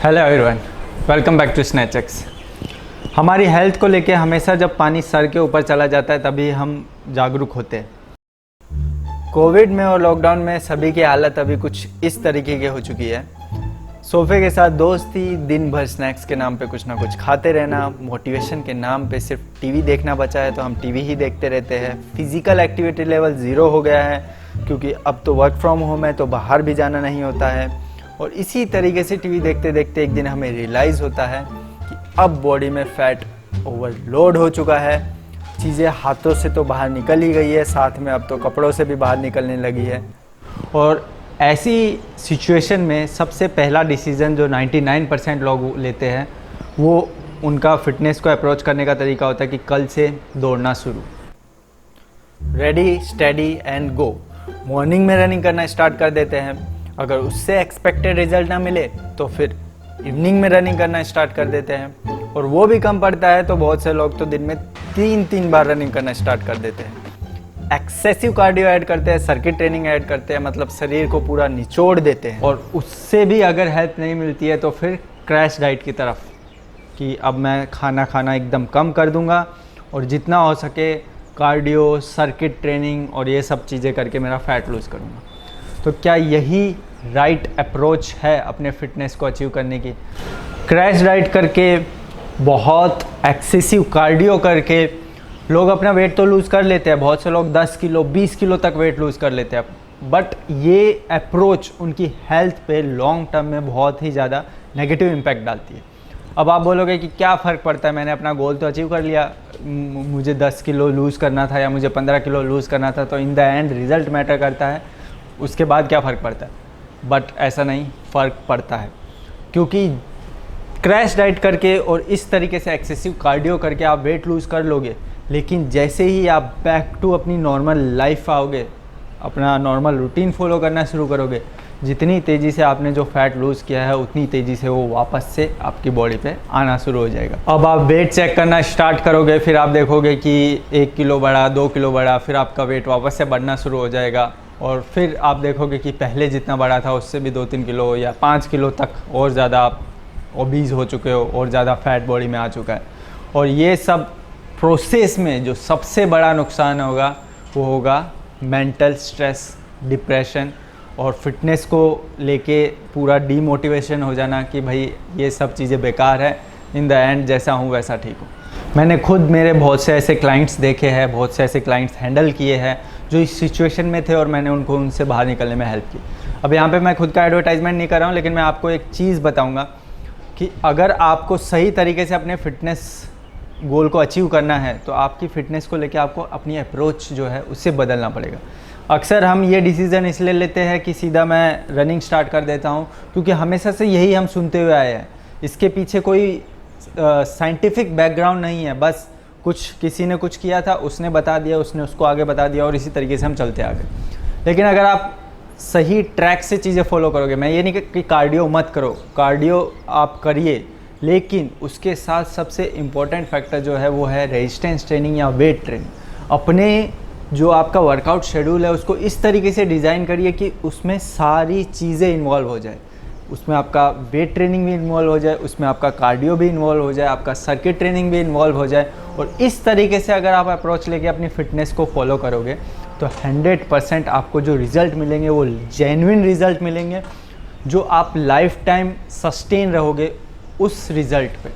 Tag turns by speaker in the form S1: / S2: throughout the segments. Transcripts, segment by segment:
S1: Hello everyone, welcome back to SnatchX. हमारी health को लेके हमेशा जब पानी सर के ऊपर चला जाता है तभी हम जागरूक होते हैं। कोविड में और लॉकडाउन में सभी की हालत अभी कुछ इस तरीके की हो चुकी है। सोफे के साथ दोस्ती, दिन भर स्नैक्स के नाम पे कुछ ना कुछ खाते रहना, मोटिवेशन के नाम पे सिर्फ टीवी देखना बचा है तो हम टीवी ही देखते रहते हैं। फिजिकल एक्टिविटी लेवल 0 हो गया है क्योंकि अब तो वर्क फ्रॉम होम है तो बाहर भी जाना नहीं होता है। और इसी तरीके से टीवी देखते देखते एक दिन हमें रियलाइज़ होता है कि अब बॉडी में फैट ओवरलोड हो चुका है। चीज़ें हाथों से तो बाहर निकल ही गई है, साथ में अब तो कपड़ों से भी बाहर निकलने लगी है। और ऐसी सिचुएशन में सबसे पहला डिसीज़न जो 99% लोग लेते हैं वो उनका फिटनेस को अप्रोच करने का तरीका होता है कि कल से दौड़ना शुरू। Ready, steady and go. Morning में रनिंग करना स्टार्ट कर देते हैं। अगर उससे एक्सपेक्टेड रिजल्ट ना मिले तो फिर इवनिंग में रनिंग करना स्टार्ट कर देते हैं। और वो भी कम पड़ता है तो बहुत से लोग तो दिन में 3 बार रनिंग करना स्टार्ट कर देते हैं। एक्सेसिव कार्डियो ऐड करते हैं, सर्किट ट्रेनिंग ऐड करते हैं, मतलब शरीर को पूरा निचोड़ देते हैं। और उससे भी अगर हेल्प नहीं मिलती है तो फिर क्रैश डाइट की तरफ कि अब मैं खाना एकदम कम कर दूंगा और जितना हो सके कार्डियो, सर्किट ट्रेनिंग और ये सब चीज़ें करके मेरा फैट लूज़ करूँगा। तो क्या यही राइट अप्रोच है अपने फिटनेस को अचीव करने की? क्रैश डाइट करके, बहुत एक्सेसिव कार्डियो करके लोग अपना वेट तो लूज़ कर लेते हैं। बहुत से लोग 10 किलो 20 किलो तक वेट लूज़ कर लेते हैं, बट ये अप्रोच उनकी हेल्थ पे लॉन्ग टर्म में बहुत ही ज़्यादा नेगेटिव इम्पैक्ट डालती है। अब आप बोलोगे कि क्या फ़र्क पड़ता है, मैंने अपना गोल तो अचीव कर लिया, मुझे 10 किलो लूज़ करना था या मुझे 15 किलो लूज़ करना था, तो in the end result matter करता है, उसके बाद क्या फ़र्क पड़ता है? बट ऐसा नहीं, फ़र्क पड़ता है क्योंकि क्रैश डाइट करके और इस तरीके से एक्सेसिव कार्डियो करके आप वेट लूज़ कर लोगे, लेकिन जैसे ही आप बैक टू अपनी नॉर्मल लाइफ आओगे, अपना नॉर्मल रूटीन फॉलो करना शुरू करोगे, जितनी तेज़ी से आपने जो फैट लूज़ किया है उतनी तेज़ी से वो वापस से आपकी बॉडी पे आना शुरू हो जाएगा। अब आप वेट चेक करना स्टार्ट करोगे, फिर आप देखोगे कि 1 किलो बढ़ा, 2 किलो बढ़ा, फिर आपका वेट वापस से बढ़ना शुरू हो जाएगा। और फिर आप देखोगे कि पहले जितना बढ़ा था उससे भी 2-3 किलो या 5 किलो तक और ज़्यादा आप ओबीज हो चुके हो और ज़्यादा फैट बॉडी में आ चुका है। और ये सब प्रोसेस में जो सबसे बड़ा नुकसान होगा वो होगा मेंटल स्ट्रेस, डिप्रेशन और फिटनेस को लेके पूरा डीमोटिवेशन हो जाना कि भाई ये सब चीज़ें बेकार है, इन द एंड जैसा हूँ वैसा ठीक हूँ। मैंने खुद मेरे बहुत से ऐसे क्लाइंट्स देखे हैं, बहुत से ऐसे क्लाइंट्स हैंडल किए हैं जो इस सिचुएशन में थे और मैंने उनको उनसे बाहर निकलने में हेल्प की। अब यहाँ पे मैं खुद का एडवर्टाइजमेंट नहीं कर रहा हूँ, लेकिन मैं आपको एक चीज़ बताऊँगा कि अगर आपको सही तरीके से अपने फिटनेस गोल को अचीव करना है तो आपकी फ़िटनेस को लेके आपको अपनी अप्रोच जो है उससे बदलना पड़ेगा। अक्सर हम ये डिसीज़न इसलिए लेते हैं कि सीधा मैं रनिंग स्टार्ट कर देता हूँ क्योंकि हमेशा से यही हम सुनते हुए आए हैं। इसके पीछे कोई साइंटिफिक बैकग्राउंड नहीं है, बस कुछ किसी ने कुछ किया था, उसने बता दिया, उसने उसको आगे बता दिया और इसी तरीके से हम चलते आ गए। लेकिन अगर आप सही ट्रैक से चीज़ें फॉलो करोगे, मैं ये नहीं कि कार्डियो मत करो, कार्डियो आप करिए, लेकिन उसके साथ सबसे इम्पोर्टेंट फैक्टर जो है वो है रेजिस्टेंस ट्रेनिंग या वेट ट्रेनिंग। अपने जो आपका वर्कआउट शेड्यूल है उसको इस तरीके से डिज़ाइन करिए कि उसमें सारी चीज़ें इन्वॉल्व हो जाए। उसमें आपका वेट ट्रेनिंग भी इन्वॉल्व हो जाए, उसमें आपका कार्डियो भी इन्वॉल्व हो जाए, आपका सर्किट ट्रेनिंग भी इन्वॉल्व हो जाए। और इस तरीके से अगर आप अप्रोच लेके अपनी फ़िटनेस को फॉलो करोगे तो 100% आपको जो रिज़ल्ट मिलेंगे वो जेन्युइन रिज़ल्ट मिलेंगे, जो आप लाइफ टाइम सस्टेन रहोगे उस रिज़ल्ट पे।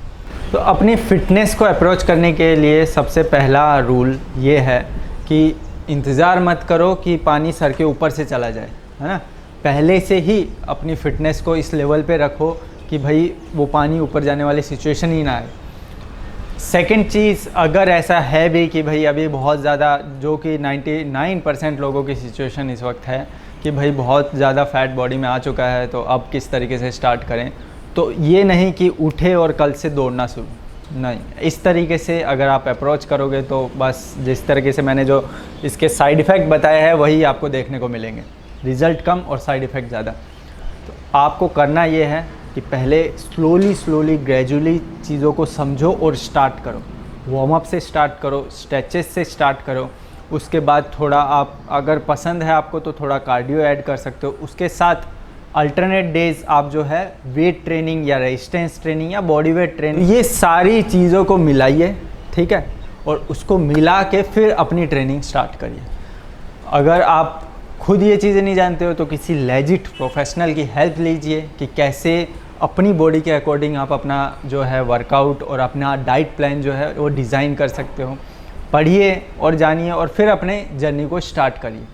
S1: तो अपनी फ़िटनेस को अप्रोच करने के लिए सबसे पहला रूल ये है कि इंतज़ार मत करो कि पानी सर के ऊपर से चला जाए, है ना। पहले से ही अपनी फ़िटनेस को इस लेवल पे रखो कि भाई वो पानी ऊपर जाने वाली सिचुएशन ही ना आए। सेकंड चीज़, अगर ऐसा है भी कि भाई अभी बहुत ज़्यादा, जो कि 99% लोगों की सिचुएशन इस वक्त है कि भाई बहुत ज़्यादा फैट बॉडी में आ चुका है, तो अब किस तरीके से स्टार्ट करें, तो ये नहीं कि उठे और कल से दौड़ना शुरू, नहीं। इस तरीके से अगर आप अप्रोच करोगे तो बस जिस तरीके से मैंने जो इसके साइड इफ़ेक्ट बताए हैं वही आपको देखने को मिलेंगे, रिज़ल्ट कम और साइड इफ़ेक्ट ज़्यादा। तो आपको करना ये है कि पहले स्लोली ग्रेजुअली चीज़ों को समझो और स्टार्ट करो। वार्म अप से स्टार्ट करो, स्ट्रेचेस से स्टार्ट करो, उसके बाद थोड़ा आप अगर पसंद है आपको तो थोड़ा कार्डियो ऐड कर सकते हो। उसके साथ अल्टरनेट डेज आप जो है वेट ट्रेनिंग या रेजिस्टेंस ट्रेनिंग या बॉडी वेट ट्रेनिंग, ये सारी चीज़ों को मिलाइए, ठीक है, और उसको मिला के फिर अपनी ट्रेनिंग स्टार्ट करिए। अगर आप खुद ये चीज़ें नहीं जानते हो तो किसी लेजिट प्रोफेशनल की हेल्प लीजिए कि कैसे अपनी बॉडी के अकॉर्डिंग आप अपना जो है वर्कआउट और अपना डाइट प्लान जो है वो डिज़ाइन कर सकते हो। पढ़िए और जानिए और फिर अपने जर्नी को स्टार्ट करिए।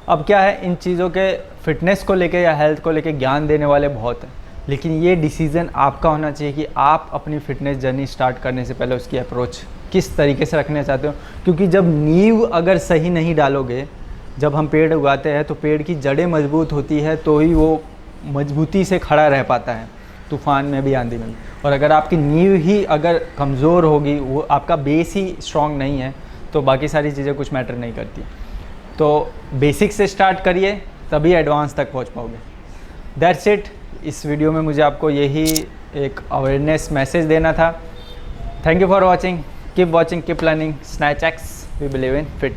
S1: अब क्या है, इन चीज़ों के फिटनेस को लेके या हेल्थ को लेके ज्ञान देने वाले बहुत हैं, लेकिन ये डिसीज़न आपका होना चाहिए कि आप अपनी फ़िटनेस जर्नी स्टार्ट करने से पहले उसकी अप्रोच किस तरीके से रखना चाहते हो। क्योंकि जब नींव अगर सही नहीं डालोगे, जब हम पेड़ उगाते हैं तो पेड़ की जड़ें मजबूत होती है तो ही वो मजबूती से खड़ा रह पाता है तूफ़ान में भी, आंधी में भी। और अगर आपकी नींव ही अगर कमज़ोर होगी, वो आपका बेस ही स्ट्रॉन्ग नहीं है, तो बाकी सारी चीज़ें कुछ मैटर नहीं करती। तो बेसिक से स्टार्ट करिए, तभी एडवांस तक पहुंच पाओगे। That's it. इस वीडियो में मुझे आपको यही एक अवेयरनेस मैसेज देना था। Thank you for watching, keep watching, keep learning. SnatchX, we believe in fit.